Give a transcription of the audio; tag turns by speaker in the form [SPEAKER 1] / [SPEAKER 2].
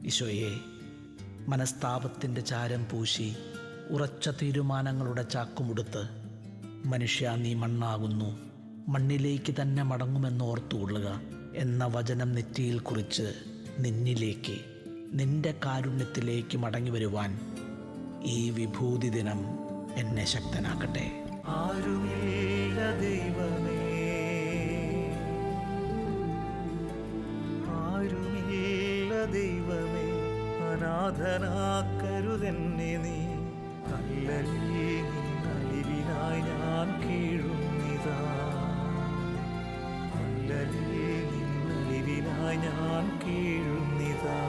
[SPEAKER 1] ഈശോയെ, മനസ്താപത്തിൻ്റെ ചാരം പൂശി ഉറച്ച തീരുമാനങ്ങളുടെ ചാക്കുമുടുത്ത് മനുഷ്യ നീ മണ്ണാകുന്നു, മണ്ണിലേക്ക് തന്നെ മടങ്ങുമെന്നോർത്തുകൊള്ളുക എന്ന വചനം നെറ്റിയിൽ കുറിച്ച് നിന്നിലേക്ക്, നിന്റെ കാരുണ്യത്തിലേക്ക് മടങ്ങി വരുവാൻ ഈ വിഭൂതി ദിനം എന്നെ ശക്തനാക്കട്ടെ.
[SPEAKER 2] ആരുമില്ല ദൈവമേ, ആരുമില്ല ദൈവമേ, അനാഥനാക്കരുതെന്നെ നീ. കല്ലലിൽ നിന്നലിവിനായി ഞാൻ കീഴുന്നിതാ, കല്ലലിൽ നിന്നലിവിനായി ഞാൻ കീഴുന്നിതാ.